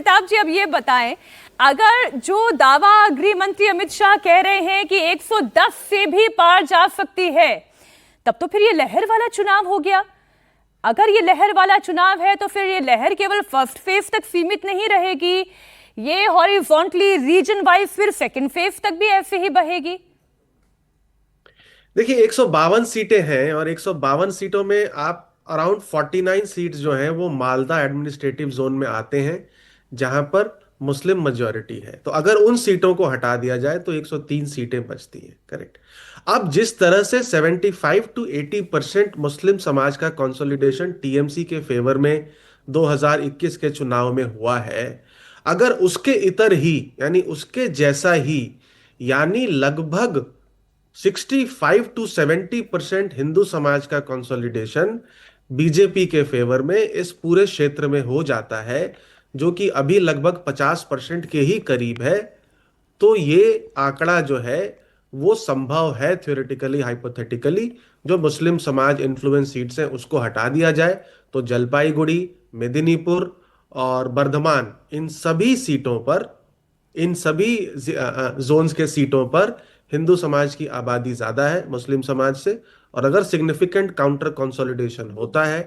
अमिताभ जी अब ये बताएं, अगर जो दावा गृह मंत्री अमित शाह कह रहे हैं कि 110 से भी पार जा सकती है, तब तो फिर ये लहर वाला चुनाव हो गया। अगर ये लहर वाला चुनाव है तो फिर ये लहर केवल फर्स्ट फेज तक सीमित नहीं रहेगी, ये हॉरिजॉन्टली रीजन वाइज फिर सेकंड फेज तक भी ऐसे ही बहेगी। देखिए 152 सीटें हैं और 152 सीटों में आप अराउंड 49 सीट्स जो हैं वो मालदा एडमिनिस्ट्रेटिव जोन में आते हैं जहां पर मुस्लिम मेजॉरिटी है। तो अगर उन सीटों को हटा दिया जाए तो 103 सीटें बचती हैं। करेक्ट। अब जिस तरह से 75 to 80% मुस्लिम समाज का कंसोलिडेशन टीएमसी के फेवर में 2021 के चुनाव में हुआ है, अगर उसके इतर ही यानी उसके जैसा ही यानी लगभग 65 to 70% हिंदू समाज का कंसोलिडेशन बीजेपी के फेवर में इस पूरे क्षेत्र में हो जाता है, जो कि अभी लगभग 50% के ही करीब है, तो ये आंकड़ा जो है वो संभव है थ्योरेटिकली हाइपोथेटिकली। जो मुस्लिम समाज इन्फ्लुएंस सीट्स हैं उसको हटा दिया जाए तो जलपाईगुड़ी, मेदिनीपुर और बर्धमान, इन सभी सीटों पर, इन सभी जोन्स के सीटों पर हिंदू समाज की आबादी ज्यादा है मुस्लिम समाज से। और अगर सिग्निफिकेंट काउंटर कंसोलिडेशन होता है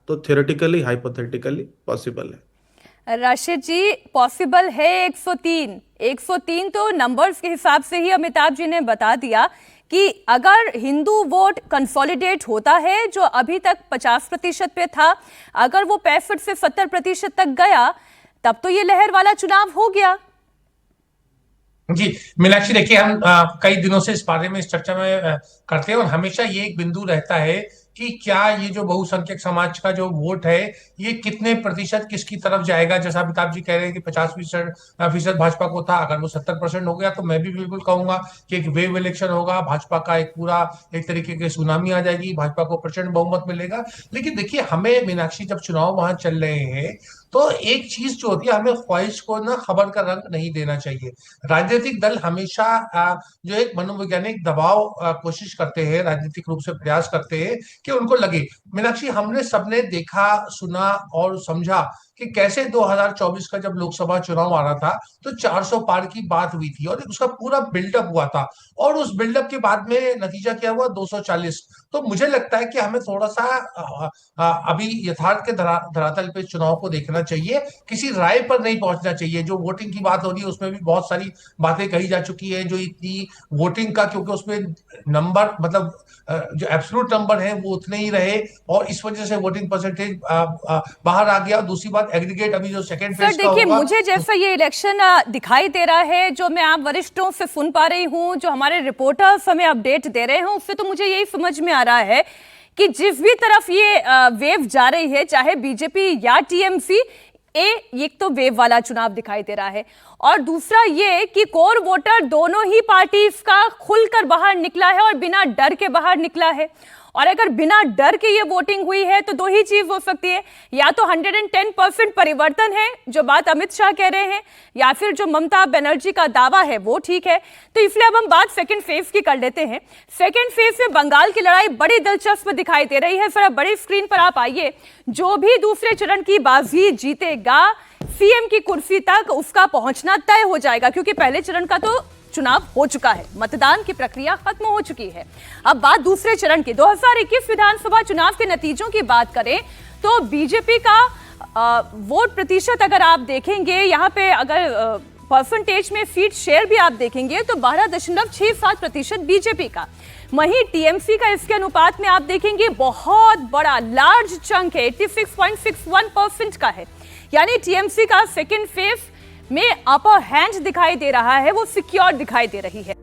तो थ्योरेटिकली हाइपोथेटिकली पॉसिबल है। राशिद जी, पॉसिबल है 103 तो नंबर्स के हिसाब से ही अमिताभ जी ने बता दिया कि अगर हिंदू वोट कंसोलिडेट होता है जो अभी तक 50% पे था, अगर वो 65 से 70% तक गया, तब तो ये लहर वाला चुनाव हो गया। जी मीनाक्षी, देखिए हम कई दिनों से इस बारे में इस चर्चा में करते हैं और हमेशा ये एक बिंदु रहता है कि क्या ये जो बहुसंख्यक समाज का जो वोट है ये कितने प्रतिशत किसकी तरफ जाएगा। जैसा अमिताभ जी कह रहे हैं कि 50% भाजपा को था, अगर वो 70% हो गया तो मैं भी बिल्कुल कहूंगा कि एक वेव इलेक्शन होगा, भाजपा का एक पूरा एक तरीके की सुनामी आ जाएगी, भाजपा को प्रचंड बहुमत मिलेगा। लेकिन देखिए हमें मीनाक्षी, जब चुनाव वहां चल रहे हैं तो एक चीज जो होती है, हमें ख्वाहिश को ना खबर का रंग नहीं देना चाहिए। राजनीतिक दल हमेशा जो एक मनोवैज्ञानिक दबाव कोशिश करते हैं, राजनीतिक रूप से प्रयास करते हैं कि उनको लगे। मीनाक्षी, हमने सबने देखा, सुना और समझा कि कैसे 2024 का जब लोकसभा चुनाव आ रहा था तो 400 पार की बात हुई थी और उसका पूरा बिल्डअप हुआ था और उस बिल्डअप के बाद में नतीजा क्या हुआ, 240। तो मुझे लगता है कि हमें थोड़ा सा अभी यथार्थ के धरातल पे चुनाव को देखना चाहिए, किसी राय पर नहीं पहुंचना चाहिए। जो वोटिंग की बात हो रही है उसमें भी बहुत सारी बातें कही जा चुकी है, जो इतनी वोटिंग का, क्योंकि उसमें नंबर मतलब जो एब्सोल्यूट नंबर है वो उतने ही रहे और इस वजह से वोटिंग परसेंटेज बाहर आ गया। दूसरी बात, एग्रीगेट अभी जो सेकंड फेज का देखिए, होगा, मुझे जैसा ये इलेक्शन दिखाई दे रहा है, जो मैं आप वरिष्ठों से सुन पा रही हूँ, जो हमारे रिपोर्टर्स हमें अपडेट दे रहे हैं, उससे तो मुझे यही समझ में आ रहा है कि जिस भी तरफ ये वेव जा रही है, चाहे बीजेपी या टीएमसी, एक तो वेव वाला चुनाव दिखाई दे रहा है और दूसरा ये कि कोर वोटर दोनों ही पार्टी का खुलकर बाहर निकला है और बिना डर के बाहर निकला है। और अगर बिना डर के ये वोटिंग हुई है तो दो ही चीज हो सकती है, या तो 110% परिवर्तन है जो बात अमित शाह कह रहे हैं, या फिर जो ममता बनर्जी का दावा है वो ठीक है। तो इसलिए अब हम बात सेकंड फेज की कर लेते हैं। सेकंड फेज में बंगाल की लड़ाई बड़ी दिलचस्प दिखाई दे रही है। जरा बड़ी स्क्रीन पर आप आइए। जो भी दूसरे चरण की बाजी जीतेगा, सीएम की कुर्सी तक उसका पहुंचना तय हो जाएगा, क्योंकि पहले चरण का तो चुनाव हो चुका है, मतदान की प्रक्रिया खत्म हो चुकी है। अब बात दूसरे चरण की। 2021 विधानसभा चुनाव के नतीजों की बात करें तो बीजेपी का वोट प्रतिशत अगर आप देखेंगे, यहाँ पे अगर परसेंटेज में सीट शेयर भी आप देखेंगे तो 12.67% बीजेपी का। वहीं टीएमसी का इसके अनुपात में आप देखेंगे बहुत बड़ा लार्ज चंक है, 86.61% का है। यानी टीएमसी का सेकेंड फेज में अपर हैंड दिखाई दे रहा है, वो सिक्योर दिखाई दे रही है।